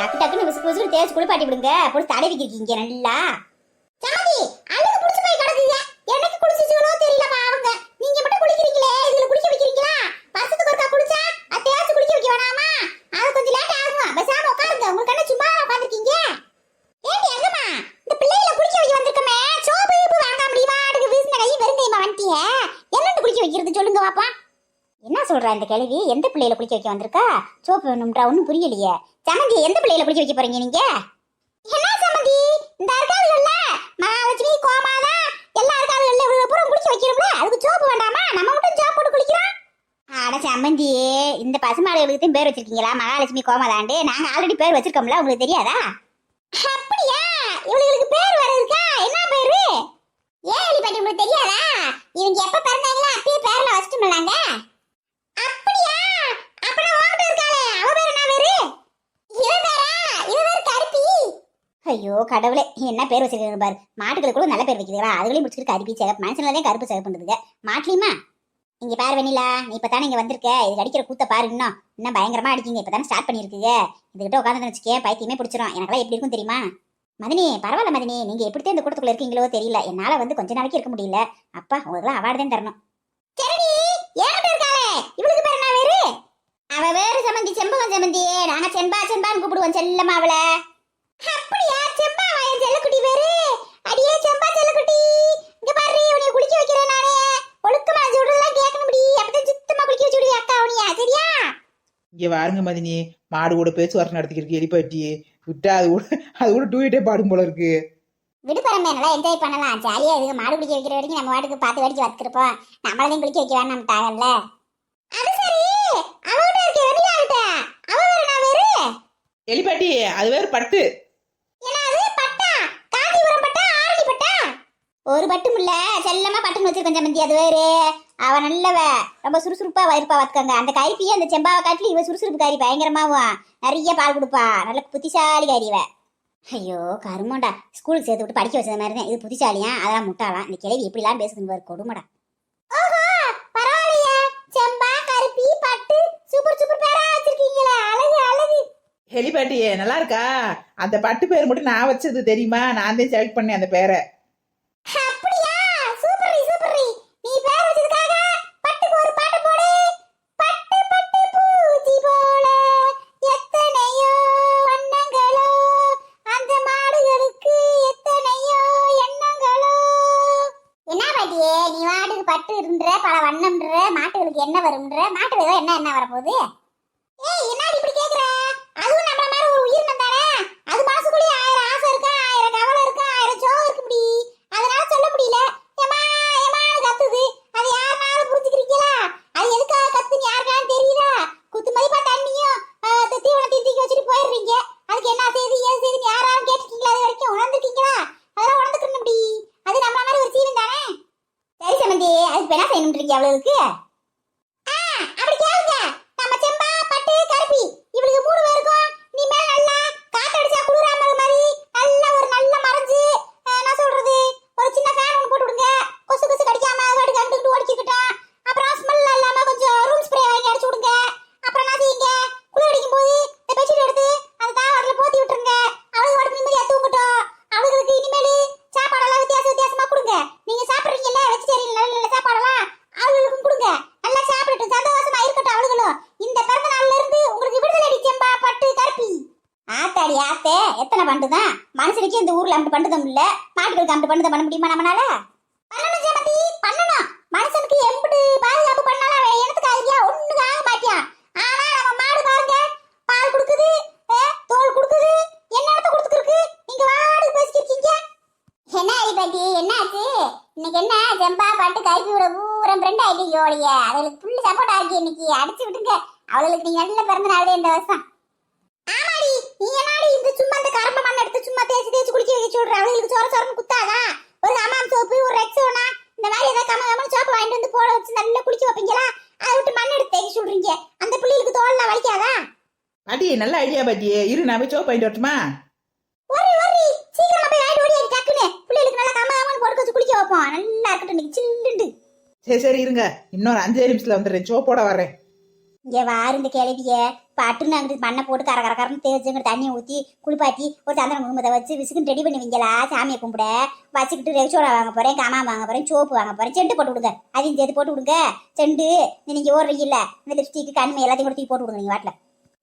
டக்கு டக்குன்னு விசுக்கு விசுக்கு தேய்ச்சி குளிப்பாட்டி விடுங்க. போட்டு தடவி வைக்கிறீங்க நல்லா. சாமி அழுகு புடிச்சு போய் கிடக்குங்க. எனக்கு குளிச்சுச்சுங்களோ தெரியல பாவங்க. நீங்க மட்டும் குளிக்கிறீங்களே, இதுல குளிக்க வைக்கிறீங்களா? வருஷத்துக்கு ஒருக்கா குளிச்சா அது தேய்ச்சி குளிக்க வைக்க வேணாமா? அது கொஞ்சம் லேட் ஆகும். பேசாம உட்காருங்க. உங்களுக்கு என்ன சும்மா உட்காந்துருக்கீங்க? ஏண்டி எங்கம்மா இந்த பிள்ளைகளை குளிக்க வைக்க வந்திருக்கமே, சோப்பு வாங்க முடியுமா? அதுக்கு வீசின கை வெறுங்கையுமா வந்துட்டிய? என்னன்னு குளிக்க வைக்கிறது சொல்லுங்க பாப்பா. என்ன சொல்றா இந்த கிழவி? எந்த பிள்ளையில குளிக்க வைக்க வந்திருக்கா? சோப்பு வேணும்ன்றா, ஒன்னும் புரியலையே. சமந்தி எந்த பிள்ளையில குளிக்க வைக்க போறீங்க நீங்க? என்ன சமந்தி இந்த இருக்காதுல்ல மகாலட்சுமி கோமாதா எல்லா இருக்காதுல்ல பூரா குளிக்க வைக்கிறோம்ல, அதுக்கு சோப்பு வேண்டாமா? நம்ம மட்டும் சோப்பு போட்டு குளிக்கிறோம். அட சமந்தி, இந்த பசுமாடுகளுக்கு பேர் வச்சிருக்கீங்களா? மகாலட்சுமி கோமாதாண்டு. நாங்க ஆல்ரெடி பேர் வச்சிருக்கோம்ல, உங்களுக்கு தெரியாதா? அப்படியா? இவங்களுக்கு பேர் வேற இருக்கா? என்ன பேரு? ஏன் எலிபாட்டி உங்களுக்கு தெரியாதா? இவங்க எப்ப பிறந்தாங்களோ அப்பயே பேர்ல வச்சிட்டோம்லாங்க. அப்படியா? அப்பனா உன்கிட்ட இருக்காளே அவ பேர் என்ன பேரு? இவ பேர் கருப்பி. ஐயோ கடவுளே, என்ன பேர் வச்சிருக்கீங்க பாரு. மாட்டுகளுக்கு கூட நல்ல பேர் வைக்கிறீங்களா? அதுகளையும் முடிச்சிட்டு கருப்பி சிகப்பு, மனுஷனாலே கருப்பு சிகப்பு பண்ணுதுங்க. மாட்லியுமா? இங்க பாரு வெண்ணிலா, நீ இப்பதானே இங்க வந்திருக்க. இது அடிக்கிற கூத்த பாரு. இன்னும் பயங்கரமா அடிக்கீங்க. இப்பதானே ஸ்டார்ட் பண்ணிருக்கீங்க. இதுகிட்ட உட்காந்து வச்சுக்கே பைத்தியமே பிடிச்சிரும். எனக்கெல்லாம் எப்படி இருக்கும் தெரியுமா? மதினி பரவாயில்ல மதினி, நீங்க எப்படித்தான் இந்த கூட்டத்துக்குள்ள இருக்கீங்களோ தெரியல. என்னால கொஞ்ச நாளைக்கு இருக்க முடியல. அப்பா உங்களுக்கு அவார்டு தான் தரணும். சரி ஏன் இருக்காளே இவளுக்கு பேர் என்ன வேறு? அவ வேறு சம்பந்தி, செம்பகம் சம்பந்தி. நாங்க செம்பா செம்பான்னு கூப்பிடுவோம் செல்லமா அவள. அப்படியா? செம்பா என் செல்லக்குட்டி பேரு. அடியே செம்பா செல்லக்குட்டி, இங்க பாரு உன்னை குளிக்க வைக்கிறேன் நானே. ஒழுக்கமா சொல்றதெல்லாம் கேட்கணும் முடி. அப்பதான் சுத்தமா குளிக்க வச்சு விடுவியா அக்கா உனியா, சரியா? இங்க வாருங்க மதினி, மாடு கூட பேச்சுவார்த்தை நடத்திக்கிருக்கு எலிப்பாட்டி. விட்டா அது கூட டூயிட்டே பாடும் போல இருக்கு. விடு பரமே, நல்லா என்ஜாய் பண்ணலாம். ஜாலியா இருக்கு. மாடு குளிக்க வைக்கிற வரைக்கும் நம்ம வாட்டுக்கு பார்த்து வேடிக்கை பார்த்துருப்போம். நம்மளதையும் குளிக்க வைக்க வேணும் நம்ம தாகல்ல. அது சரி, அவகிட்ட இருக்க வெளியாகிட்ட அவ வேற நான் வேறு. எலிப்பாட்டி அது வேறு பட்டு. என்னது பட்டா? காஞ்சிபுரம் பட்டா, ஆரணி பட்டா? ஒரு பட்டும் இல்ல, செல்லமா பட்டுன்னு வச்சிருக்கேன் சம்பந்தி. அது வேறு. அவ நல்லவ, ரொம்ப சுறுசுறுப்பா இருப்பா பார்த்துக்கங்க. அந்த கரிப்பியே அந்த செம்பாவை காட்டில இவ சுறுசுறுப்பு காரி பயங்கரமாவும். நிறைய பால் கொடுப்பா. நல்ல புத்திசாலி காரிவ. ஐயோ கருமோண்டா, ஸ்கூலுக்கு சேர்த்து விட்டு படிக்க வச்சது மாதிரி தான். இது புத்திசாலியா அதான் முட்டாளாம். இந்த கிழவி எப்படிலாம் பேசுதுன்னு பாரு, கொடுமடா. ஓஹோ பரவாயில்லையே, செம்பா கருப்பி பட்டு சூப்பர் சூப்பர் பேரா வச்சிருக்கீங்களே. அழகு அழகு. எலிப்பாட்டி நல்லா இருக்கா? அந்த பட்டு பேர் மட்டும் நான் வச்சது தெரியுமா? நான் தான் செலக்ட் பண்ணேன் அந்த பேரை. அப்படியா? Super super. நீ பேர் வச்சதுக்காக பட்டுக்கு ஒரு பாட்டு போடு. பட்டு பட்டு பூச்சி போல எத்தனையோ வண்ணங்களோ, அந்த மாடுகளுக்கு எத்தனையோ எண்ணங்களோ. என்ன பாட்டியே, நீ மாட்டுக்கு பட்டு இருன்ற பல வண்ணம்ன்ற, மாட்டுகளுக்கு என்ன வரும்ன்ற, மாட்டுல என்ன வரப்போகுது? ஏய் என்னடி இப்படி கேக்குற? அதுவும் நம்மள மாதிரி ஒரு உயிரினம் தானே. அது மனசுக்குள்ளே 1000 ஆசை இருக்கு, 1000 கவலை இருக்கு, 1000 சோகம் இருக்கு முடி. அதனால சொல்ல முடியல. ஏமா ஏமா கத்துது. அது யாருனாலும் புரிஞ்சுக்கிறீங்களா? அது எதுக்காக கத்துன்னு யாருக்கான்னு தெரியல. குத்து மதிப்பா தண்ணியும் தீவனத்தையும் தூக்கி வச்சுட்டு போயிடுறீங்க. அதுக்கு என்ன செய்யுது ஏது செய்யுதுன்னு யாராலும் கேட்டிருக்கீங்களா? அது வரைக்கும் உணர்ந்துருக்கீங்களா? அதெல்லாம் உணர்ந்துக்கணும் முடி. அது நம்மள மாதிரி ஒரு ஜீவன் தானே. சரி சம்பந்தி, அதுக்கு என்ன செய்யணும்ன்றீங்க அவளுக்கு? அப்படி கேளுங்க. நம்ம செம்பா பட்டு கருப்பி இவளுக்கு 3 பேருக்கும் நீ மேல நல்லா காத்தடிச்சா குளிராம மாதிரி நல்ல ஒரு நல்ல மறைஞ்சு நான் சொல்றது ஒரு சின்ன ஃபேன் ஒன்று போட்டு விடுங்க. கொசு கொசு கடிக்காம வாட்டுக்கு அங்கிட்டு ஓடிக்கிட்டோம். அப்புறம் ஸ்மெல் இல்லாம கொஞ்சம் ரூம் ஸ்ப்ரே வாங்கி அடிச்சு விடுங்க. அப்புறம் என்ன செய்யுங்க, குளிர் அடிக்கும் போது இந்த பெட்ஷீட் எடுத்து அந்த தாவரத்துல போத்தி விட்டுருங்க. அவளுக்கு வாட்டு நிம்மதியா தூங்கட்டும். அவளுக்கு இனிமேல் சாப்பாடெல்லாம் வித்தியாசமா கொடுங்க. நீங்க சாப்பிடுறீங்கல்ல வெஜிடேரியன் நல்ல நல்ல சாப்பாடெல்லாம் அவளுக்கும் கொடுங்க. நல்லா சாப்பிடட்டும், சந்தோஷமா இருக்கட்டும் அவளுகளும். இந்த பிறந்த நாள்ல இருந்து உங்களுக்கு விடுதலை அடி செம்பா பட்டு கருப்பி. ஆத்தாடி ஆத்தே, எத்தனை பண்டுதான் மனுஷனுக்கு இந்த ஊர்ல அப்படி பண்டுதம் இல்ல, மாட்டுகளுக்கு அப்படி பண்டுதம் பண்ண முடியுமா நம்மளால? பண்ணணும் ஜெமதி, பண்ணணும். மனுஷனுக்கு எப்படி பாதுகாப்பு பண்ணாலும் அவன் எனத்துக்கு ஆகியா ஒண்ணுக்கு ஆக மாட்டியான். ஆனா நம்ம மாடு பாருங்க, பால் கொடுக்குது, தோல் கொடுக்குது, என்னத்த கொடுத்துருக்கு. நீங்க வாடு பேசிக்கிருக்கீங்க. என்ன அடிப்பாட்டி என்னாச்சு? இன்னைக்கு என்ன செம்பா பட்டு கருப்பியோட பூரம் ஃப்ரெண்ட் ஆயிட்டீங்க ஓடிய. அவளுக்கு புள்ளி சப்போர்ட் ஆகி இன்னைக்கு அடிச்சு விட்டுங்க. அவளுக்கு நீங்க நல்ல பிறந்த நாளே இந்த வருஷம். ஆமாடி, நீ என்னாடி இந்த சும்மா இந்த கரம்ப மண்ணை எடுத்து சும்மா தேய்ச்சி குளிக்க வைக்க சொல்ற? அவளுக்கு சோர சோரன்னு குத்தாதா? ஒரு ஹமாம் சோப்பு, ஒரு ரெக்ஸோனா இந்த மாதிரி ஏதாவது கமகமன்னு சோப்பு வாங்கிட்டு வந்து போட வச்சு நல்லா குளிக்க வைப்பீங்களா? அதை விட்டு மண்ணை எடுத்து தேய்ச்சி சொல்றீங்க. அந்த பிள்ளைகளுக்கு தோல்லாம் வலிக்காதா? பாட்டி நல்ல ஐடியா பாட்டியே. இரு நான் போய் சோப் வாங்கிட்டு வரட்டுமா? ஒரி சீக்கிரமா போய் வாங்கிட்டு ஓடி டக்குன்னு பிள்ளைகளுக்கு நல்லா கமகமன்னு போட்டு வச்சு குளிக்க வைப்போம். நல்லா இருக்கட்டும் இன்னைக்கு சில்லுண்டு. சரி இருங்க, இன்னொரு 5 நிமிஷத்துல வந்துடுறேன். சோப்போட வர்றேன். இங்க வாரு இந்த கிழவிய பட்டுன்னு அங்கிட்டு மண்ணை போட்டு கரகரன்னு தேய்ச்சி தண்ணியை ஊற்றி குளிப்பாட்டி ஒரு சந்தன குங்குமத்தை வச்சு விசுக்குன்னு ரெடி பண்ணி வைங்களா சாமியை கும்பிட வச்சுக்கிட்டு ரெக்ஷோடா வாங்க போகிறேன் கமாம் வாங்க போகிறேன் சோப்பு வாங்க போகிறேன் செண்டு போட்டு விடுங்க அதையும் சேர்த்து போட்டு விடுங்க செண்டு நீங்கள் ஓடுறீங்கல்ல இந்த லிப்ஸ்டிக்கு கண்மை எல்லாத்தையும் கூட தூக்கி போட்டு விடுங்க நீங்கள் வாட்டில்.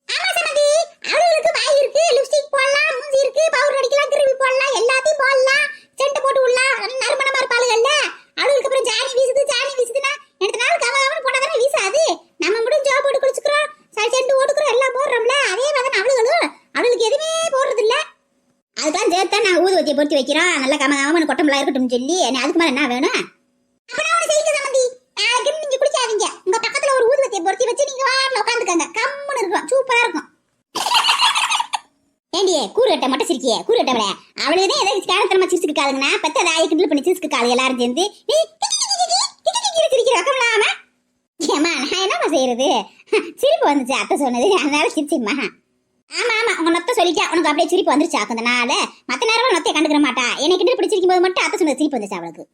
ஆமா சமதி அவளுக்கு வாய் இருக்கு லிப்ஸ்டிக் போடலாம் மூஞ்சி இருக்கு பவுடர் அடிக்கலாம் கிருமி போடலாம் எல்லாத்தையும் போடலாம் செண்டு போட்டு விடலாம் நறுமணமா இருப்பாளுகள்ல அவளுக்கு அப்புறம் ஜானி வீசுதுன்னா எடுத்த நாள் கவலை போடாதானே வீசாது நம்ம மட்டும் ஜோ போட்டு குளிச்சுக்கிறோம் செண்டு ஓடுக்கிறோம் எல்லாம் போடுறோம்ல அதே மாதிரி அவளுகளும் அவளுக்கு எதுவுமே போடுறது இல்ல அதுதான் சேர்த்தான் நான் ஊதுவத்தியை பொருத்தி வைக்கிறோம் நல்லா கமகமன்னு கொட்டம்பளா இருக்கட்டும் சொல்லி அதுக்கு மேல என்ன வேணும் அப்பதான் அவனை செய்யுங்க சமந்தி நாளைக்கு நீங்க குளிக்காதீங்க உங்க பக்கத்துல ஒரு ஊதுவத்தியை பொருத்தி வச்சு நீங்க வாட்டில் உட்காந்துக்கங்க கம்முன்னு இருக்கும் சூப்பரா இருக்கும். ஏண்டியே கூறுகட்ட மட்டும் சிரிக்கியே கூறுகட்டவளே அவளுதான் எதை காலத்தனமா சிரிச்சுக்கு காலுங்கண்ணா பத்த தாயை கிண்டல் பண்ணி சிரிச்சுக்கு காலு எல்லாரும் சேர்ந்து சிரிக்கிற ரக்கம்லாம ஏமா நான் என்னம்மா செய்யறது சிரிப்பு வந்துச்சு அத்தை சொன்னது அதனால சிரிச்சுமா. ஆமா ஆமா உங்க நொத்த சொல்லிட்டா உனக்கு அப்படியே சிரிப்பு வந்துருச்சா அதனால மத்த நேரம் நொத்தையை கண்டுக்கிற மாட்டா என்னை கிண்டல் பிடிச்சிருக்கும் போது மட்டும் அத்தை சொன்னது சிரிப்பு வந்துச்சு அவளுக்கு.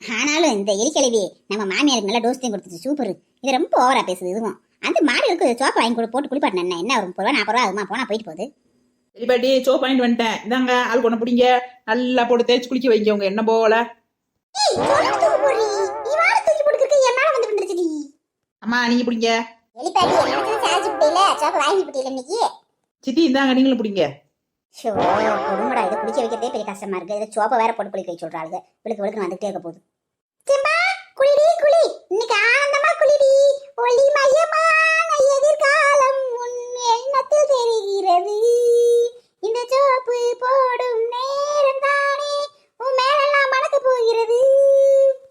ஆனாலும் இந்த எலிக்கிழவி நம்ம மாமியாருக்கு நல்லா டோஸ் தான் கொடுத்துச்சு சூப்பர் இது ரொம்ப ஓவரா பேசுது இதுவும் அந்த மாடுகளுக்கு சோப்பை வாங்கி கூட போட்டு குளிப்பாட்டினேன் என்ன ஒரு 30 ரூபா 40 ரூபா அதுமா போனா போயிட்டு போகுது. எலிபாட்டி சோப் வாங்கிட்டு வந்துட்டேன் இந்தாங்க ஆள் கொண்டு பிடிங்க நல்லா போட்டு தேய்ச்சி குளிக்க வைங்க உங்க என்ன போல. அம்மா நீங்க பிடிங்க. சித்தி இந்தாங்க நீங்களும் பிடிங்க. குடும்படா இதை குளிக்க வைக்கிறதே பெரிய கஷ்டமா இருக்கு இதை சோப்பை வேற போட்டு குளிக்க வச்சு விட்றாங்க விழுக்கு விழுக்கு வந்துட்டே இருக்க போகுது. குளி இன்னைக்கு ஆனந்தமா குளிடி ஒளி மயமான எதிர்காலம் உன் எண்ணத்தில் தெரிகிறது இந்த சோப்பு போடும் நேரம் தானே உன் மேலெல்லாம் மணக்க போகிறது.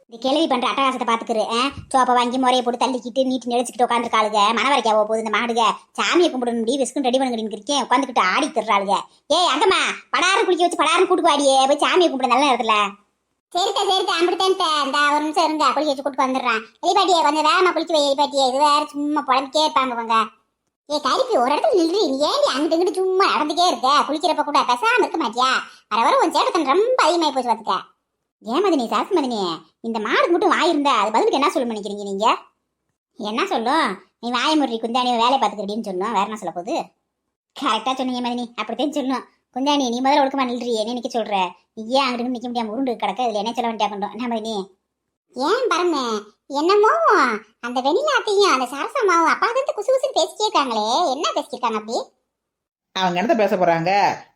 இந்த கேள்வி பண்ற அட்டகாசத்தை பாத்துக்கிறேன் சோப்பை வாங்கி முறையை போட்டு தள்ளிக்கிட்டு நீட்டு நெளிச்சுக்கிட்டு உட்காந்துருக்காளுங்க மன வரைக்கா போகுது இந்த மாடுக சாமியை கும்பிடணும் விஸ்கும் ரெடி பண்ணுங்க இருக்கேன் உட்காந்துக்கிட்டு ஆடி தர்றாளுங்க. ஏய் அங்கம்மா படாரம் குளிக்க வச்சு படாரம் கூட்டு வாடியே போய் சாமியை கும்பிட நல்ல இடத்துல. சரிக்கா அப்படித்தான் இந்த ஒரு நிமிஷம் இருங்க குளிக்க வச்சு கூட்டு வந்துடுறேன். எலிபாட்டியே கொஞ்சம் வேகமா குளிக்க வை எலிபாட்டியே இது வேற சும்மா புடம்புக்கே இருப்பாங்க அவங்க. ஏ கருப்பி ஒரு இடத்துல நில்றி நீ ஏண்டி அங்கிட்டு இங்கிட்டு சும்மா நடந்துக்கே இருக்க குளிக்கிறப்ப கூட பேசாம இருக்க மாட்டியா வர உன் சேட்டத்தன் ரொம்ப அதிகமாகி போச்சு பார்த்துக்க. ஏன் மதினி சாசு மதினி இந்த மாடு மட்டும் வாயிருந்தா அது பதிலுக்கு என்ன சொல்ல நினைக்கிறீங்க நீங்க என்ன சொல்லும் நீ வாய முறி குந்தாணி வேலை பார்த்துக்கிறீன்னு சொல்லும் வேற என்ன சொல்ல போகுது. கரெக்டா சொன்னீங்க மதினி அப்படித்தான் சொல்லும் குந்தாணி நீ முதல்ல ஒழுக்கமா நில்றியே என்ன நிக்க சொல்ற நீ ஏன் அங்கிட்டு நிக்க முடியாம உருண்டு கிடக்க இதுல என்ன சொல்ல வேண்டியா கொண்டோம் என்ன மதினி. ஏன் பரமே என்னமோ அந்த வெண்ணிலாத்தையும் அந்த சரசம்மாவும் அப்பா தான் குசு குசுன்னு பேசிட்டே இருக்காங்களே என்ன பேசிக்கிட்டாங்க அப்படி. அவங்க என்னத்த பேச போறாங்க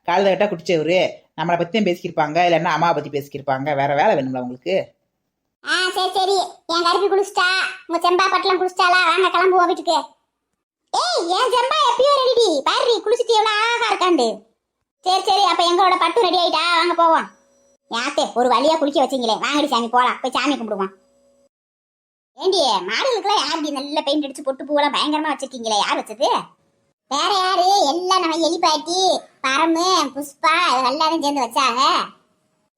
காலைல கட்டா குடிச்சவரு நம்மளை பத்தியும் பேசிக்கிருப்பாங்க இல்லைன்னா அம்மாவை பத்தி பேசிக்கிருப்பாங்க வேற வேலை வேணும்ல உங்களுக்கு. சரி என் கருப்பி குளிச்சிட்டா உங்க செம்பா பட்டெல்லாம் குளிச்சிட்டாளா வாங்க கிளம்புவோம் வீட்டுக்கு. ஏய் என் செம்பா எப்பயோ ரெடி பாரு குளிச்சுட்டு எவ்வளவு அழகா இருக்காண்டு. சரி அப்ப எங்களோட பட்டு ரெடி ஆயிட்டா வாங்க போவோம். யாத்தே ஒரு வழியா குளிக்க வச்சிங்களே வாங்கடி சாமி போலாம் போய் சாமி கும்பிடுவோம். ஏண்டி மாடுகளுக்குலாம் யாருடி நல்ல பெயிண்ட் அடிச்சு பொட்டு பூவெல்லாம் பயங்கரமா வச்சிருக்கீங்களே யார் வச்சது. வேற யாரு எல்லாம் நம்ம எலிபாட்டி பரமு புஷ்பா எல்லாரும் சேர்ந்து வச்சாங்க.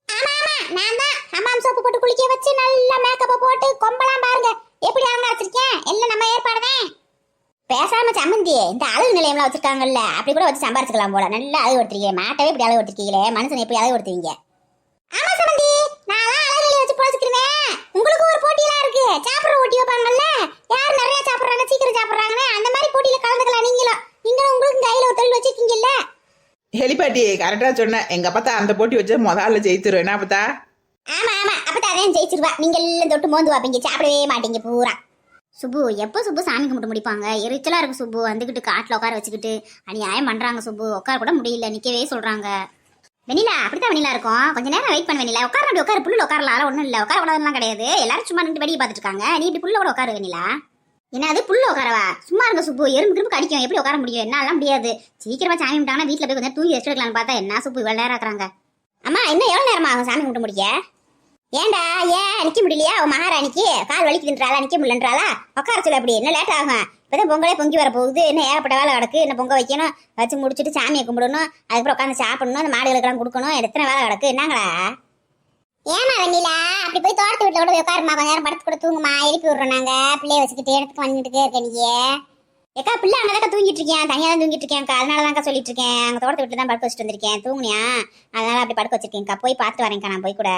ஆமா நான் தான் ஹமாம் சோப்பு போட்டு குளிக்க வச்சு நல்லா மேக்கப்பை போட்டு கொம்பலாம் பாருங்க எப்படி அவங்க வச்சிருக்கேன் எல்லாம் நம்ம ஏற்பாடுதான். பேசாம சம்மந்தி இந்த அழகு நிலையம்லாம் வச்சிருக்காங்கல்ல அப்படி கூட வச்சு சம்பாரிச்சுக்கலாம் போல நல்லா அழகு எடுத்துருக்கீங்க மாட்டவே இப்படி அழகு எடுத்துருக்கீங்களே மனுஷன் எப்படி அழகு எடுத்துவீங்க. ஆமா சம்மந்தி நான் அழகு நிலையம் வச்சு பொழைச்சிக்கிறேன். உங்களுக்கு ஒரு போட்டியெல்லாம் இருக்கு சாப்பிட்ற போட்டி வைப்பாங்கல்ல யார் நிறைய சாப்பிட்றாங்க சீக்கிரம் சாப்பிட்றாங்கன்னு அந்த மாதிரி போட்டியில கலந்துக்கலாம் நீங்களும் உங்களுக்கு கையில ஒரு தொழில் வச்சிருக்கீங்கல்ல. எலிபாட்டி கரெக்டா சொன்னேன் எங்க அப்பா அந்த போட்டி வச்சு முதல்ல ஜெயிச்சிருவேன் என்ன பார்த்தா. ஆமா அப்பதான் அதான் ஜெயிச்சிருவா நீங்க எல்லாம் தொட்டு மோந்து வாப்பீங்க சாப்பிடவே மாட்டீங்க பூரா. சுப்பு எப்போ சுப்பு சாமி கும்பிட்டு முடிப்பாங்க எரிச்சலா இருக்கு சுப்பு வந்துக்கிட்டு காட்டில் உட்கார வச்சுக்கிட்டு அநியாயம் பண்றாங்க சுப்பு உட்கார கூட முடியல நிக்கவே சொல்றாங்க. வெண்ணிலா அப்படித்தான் வெண்ணிலா இருக்கும் கொஞ்ச நேரம் வெயிட் பண்ண வெண்ணிலா உட்கார அப்படி உட்கார புல்ல உட்காரலாம் ஒன்றும் இல்லை உட்கார கூடாதுலாம் கிடையாது எல்லாரும் சும்மா நின்று வெடியை பார்த்துட்டு இருக்காங்க நீ இப்படி புல்ல கூட உட்காரு வெண்ணிலா. என்னது புல்ல உட்காரவா சும்மா இருங்க சுப்பு எறும்பு திரும்ப கடிக்கும் எப்படி உட்கார முடியும் என்னாலாம் முடியாது சீக்கிரமா சாமி கும்பிட்டாங்கன்னா வீட்டில் போய் கொஞ்சம் தூங்கி ரெஸ்ட் எடுக்கலாம்னு பார்த்தா என்ன சுப்பு இவ்வளோ நேரம் இருக்கிறாங்க. அம்மா இன்னும் எவ்வளோ நேரமா ஆகும் சாமி கும்பிட்டு முடிக்க. ஏண்டா ஏன் நிக்க முடியலையா உன் மகாராணிக்கு கால் வலிக்குதுன்றாளா நிக்க முடியலன்றாளா உட்கார சொல்ல அப்படி என்ன லேட் ஆகும் இப்பதான் பொங்கலே பொங்கி வர போகுது என்ன ஏகப்பட்ட வேலை கிடக்கு என்ன பொங்க வைக்கணும் வச்சு முடிச்சுட்டு சாமியை கும்பிடணும் அதுக்கப்புறம் உட்காந்து சாப்பிடணும் அந்த மாடுகளுக்கெல்லாம் கொடுக்கணும் எத்தனை வேலை கிடக்கு என்னங்களா. ஏமா வெண்ணிலா அப்படி போய் தோட்டத்து வீட்டில் கூட போய் உட்காருமா கொஞ்ச நேரம் படுத்து கூட தூங்குமா எழுப்பி விடுறோம் நாங்க பிள்ளைய வச்சுக்கிட்டு இடத்துக்கு வந்துகிட்டே இருக்க நீங்க. ஏக்கா பிள்ளை அங்கதான் தூங்கிட்டு இருக்கேன் தனியா தான் தூங்கிட்டு இருக்கேன்க்கா அதனாலதான்க்கா சொல்லிட்டு இருக்கேன் அங்க தோட்டத்து வீட்டுல தான் படுக்க வச்சுட்டு வந்திருக்கேன் தூங்குனியா அதனால அப்படி படுக்க வச்சிருக்கேன்க்கா போய் பார்த்து வரேன்க்கா நான் போய் கூட.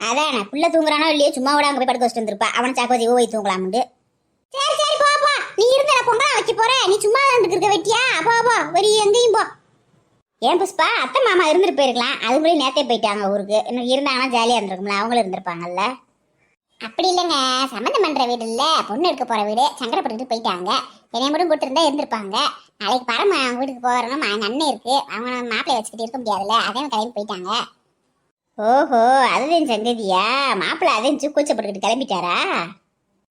அதான் புள்ள தூங்குறானோ இல்லையோ சும்மா விட அங்க போய் படுக்க வச்சுட்டு வந்திருப்பா அவனை சாக்கோ ஜீவோ போய் தூங்கலாம்னு. சரி போப்பா நீ இருந்த நான் பொங்கல் வைக்க போறேன், நீ சும்மா தான் இருக்க வெட்டியா? அப்போ ஒரு எங்கேயும் போ. ஏன் புஷ்பா, அத்தை மாமா இருந்துட்டு போயிருக்கலாம், அதுக்குள்ளே நேத்தே போயிட்டாங்க ஊருக்கு. இன்னும் இருந்தாங்கன்னா ஜாலியா இருந்திருக்கும்ல, அவங்களும் இருந்திருப்பாங்கல்ல. அப்படி இல்லைங்க, சம்மந்தம் பண்ற வீடு இல்ல, பொண்ணு எடுக்க போற வீடு, சங்கடப்பட்டுட்டு போயிட்டாங்க. என்னைய மட்டும் கூட்டு இருந்தா இருந்திருப்பாங்க. நாளைக்கு பரம அவங்க வீட்டுக்கு போறணும், அண்ணன் இருக்கு, அவங்க மாப்பிள்ளை வச்சுக்கிட்டு இருக்க முடியாதுல்ல, அதையும் கிளம்பி போயிட்டாங்க. ஓஹோ, அதுதான் சங்கதியா? மாப்பிள்ளை அதையும் கூச்சப்பட்டுக்கிட்டு கிளம்பிட்டாரா?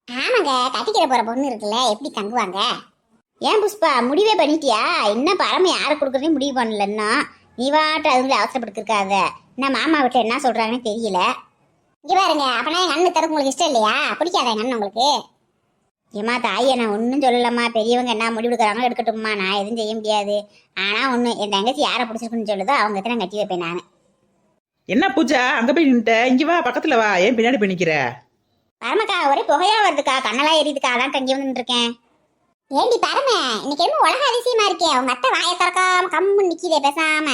ஆமாங்க, கட்டிக்கிற போற பொண்ணு இருக்குல்ல, எப்படி தங்குவாங்க? ஏன் புஷ்பா, முடிவே பண்ணிட்டியா? இன்னும் பரம யாரை கொடுக்குறதே முடிவு பண்ணலன்னா நீ வாட்ட அதுங்களை அவசரப்பட்டுருக்காத. என்ன மாமா வீட்டில் என்ன சொல்றாங்கன்னு தெரியல. இங்க பாருங்க, அப்பனா எங்க அண்ணன் தரக்கு உங்களுக்கு இஷ்டம் இல்லையா? பிடிக்காத எங்க அண்ணன் உங்களுக்கு? ஏமா தாயை நான் ஒன்றும் சொல்லலம்மா, பெரியவங்க என்ன முடிவு எடுக்கிறாங்களோ எடுக்கட்டும்மா, நான் எதுவும் செய்ய முடியாது. ஆனா ஒன்று, என் தங்கச்சி யாரை பிடிச்சிருக்குன்னு சொல்லுதோ அவங்க தான் கட்டி வைப்பேன் நான். என்ன பூஜா அங்க போய் நின்ட்ட? இங்க வா, பக்கத்துல வா, ஏன் பின்னாடி போய் நிக்கிற? பரமக்கா, ஒரே புகையா வருதுக்கா, கண்ணெல்லாம் எரியுதுக்கா, அதான் இங்கே வந்து இருக்கேன். ஏண்டி பரம, இன்னைக்கு என்ன உலக அதிசயமா இருக்கே, அவங்க அத்தை வாயை திறக்காம கம்முன்னு நிக்கிதே பேசாம.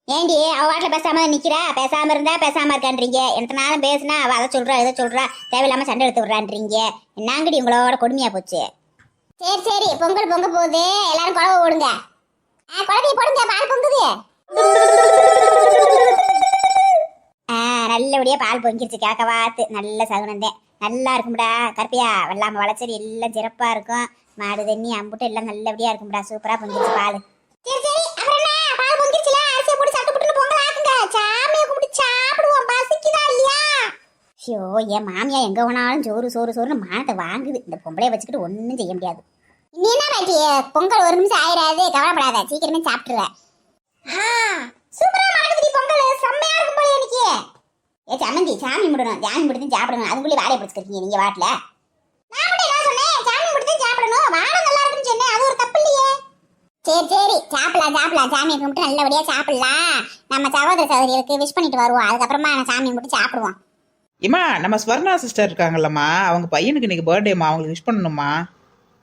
ஏண்டி அவ வாட்டில் பேசாம நிக்கிறா? பேசாம இருந்தா பேசாம இருக்கான்றீங்க, எத்தனாலும் பேசுனா அவ அதை சொல்றா இதை சொல்றா, தேவையில்லாம சண்டை எடுத்து விடுறான்றீங்க. என்னங்கடி உங்களோட கொடுமையா போச்சு. சரி சரி, பொங்கல் பொங்க போகுது, எல்லாரும் குழவை ஓடுங்க. குழந்தைய போடுங்க, பால் பொங்குது. நல்லபடியா பால் பொங்கிருச்சு, கேட்க வாத்து நல்ல சகுனந்தேன். நல்லா இருக்கும்டா கருப்பியா, வெள்ளாம வளச்சரி எல்லாம் சிறப்பா இருக்கும். மாடு தண்ணி அம்புட்டு எல்லாம் நல்லபடியா இருக்கும்டா, சூப்பரா பொங்கிருச்சு பால். சரி சரி, அப்புறம் என்ன, பால் பொங்கிருச்சுல, அரிசியை போட்டு சட்டு புட்டுன்னு பொங்கல் ஆக்குங்க, சாமியை கும்பிட்டு சாப்பிடுவோம், பசிக்குதா இல்லையா? ஐயோ, என் மாமியா எங்க போனாலும் சோறு சோறு சோறுன்னு மானத்தை வாங்குது. இந்த பொம்பளைய வச்சுக்கிட்டு ஒன்றும் செய்ய முடியாது. நீ என்ன பாட்டி, பொங்கல் ஒரு நிமிஷம் ஆயிடாது, கவலைப்படாத, சீக்கிரமே சாப்பிட்டுருவேன். சூப்பரா மாடுதி பொங்கல், செம்மையா இருக்கும் போல எனக்கு. ஏ சம்மந்தி, சாமி முடணும், சாமி முடித்து சாப்பிடணும், அதுக்குள்ளே வாழையை பிடிச்சிருக்கீங்க நீங்க வாட்டில். நான் மட்டும் என்ன சொன்னேன், சாமி முடித்து சாப்பிடணும், வாழை நல்லா இருக்குன்னு சொன்னேன், அது ஒரு தப்பு இல்லையே. சரி சரி, சாப்பிடலாம் சாப்பிடலாம், சாமியை கும்பிட்டு நல்லபடியா சாப்பிடலாம். நம்ம சகோதர சகோதரிகளுக்கு விஷ் பண்ணிட்டு வருவோம், அதுக்கப்புறமா சாமியை கும்பிட்டு சாப்பிடுவோம். இம்மா, நம்ம ஸ்வர்ணா சிஸ்டர் இருக்காங்கல்லம்மா, அவங்க பையனுக்கு இன்னைக்கு பர்த்டேம்மா, அவங்களுக்கு விஷ் பண்ணணுமா?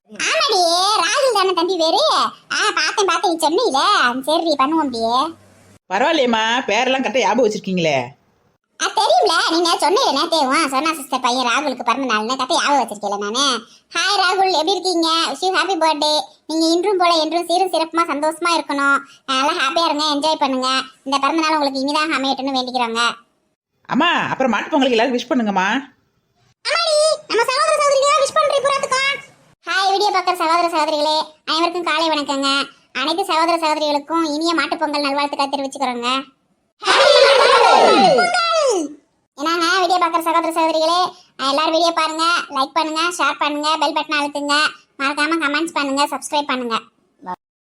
ஆமாடி, ராகுல் தானே தம்பி பேரு? பார்த்தேன் பார்த்தேன், நீ சொன்னீல, சரி பண்ணுவோம். அப்படியே பரவாயில்லையம்மா, பேரெல்லாம் கரெக்டாக ஞாபகம் வச்சிருக்கீங்களே. தெரியும்ல, நீங்க சொன்னீங்க நேத்தேவும், சொன்னா சிஸ்டர் பையன் ராகுலுக்கு பிறந்த நாள்னு கதை ஞாபகம் வச்சிருக்கேன் நானு. ஹாய் ராகுல், எப்படி இருக்கீங்க? Wish you happy birthday. நீங்க இன்றும் போல என்றும் சீரும் சிறப்புமா சந்தோஷமா இருக்கணும், நல்லா ஹாப்பியா இருங்க, என்ஜாய் பண்ணுங்க. இந்த பிறந்த நாள் உங்களுக்கு இனிதான் அமையட்டும்னு வேண்டிக்கிறாங்க. அம்மா, அப்புறம் மாட்டு பொங்கலுக்கு எல்லாரும் விஷ் பண்ணுங்கம்மா. அம்மாடி, நம்ம சகோதர சகோதரிகளா விஷ் பண்றேன் புறாத்துக்கும். ஹாய் வீடியோ பார்க்குற சகோதர சகோதரிகளே, அனைவருக்கும் காலை வணக்கங்க. அனைத்து சகோதர சகோதரிகளுக்கும் இனிய மாட்டுப் பொங்கல் நல்வாழ்த்துக்கள் தெரிவிச்சுக்கிறோங்க. என்னங்க வீடியோ பார்க்குற சகோதர சகோதரிகளே, எல்லாரும் வீடியோ பாருங்க, லைக் பண்ணுங்க, ஷேர் பண்ணுங்க, பெல் பட்டன் அழுத்துங்க, மறக்காம கமெண்ட்ஸ் பண்ணுங்க, சப்ஸ்கிரைப் பண்ணுங்க.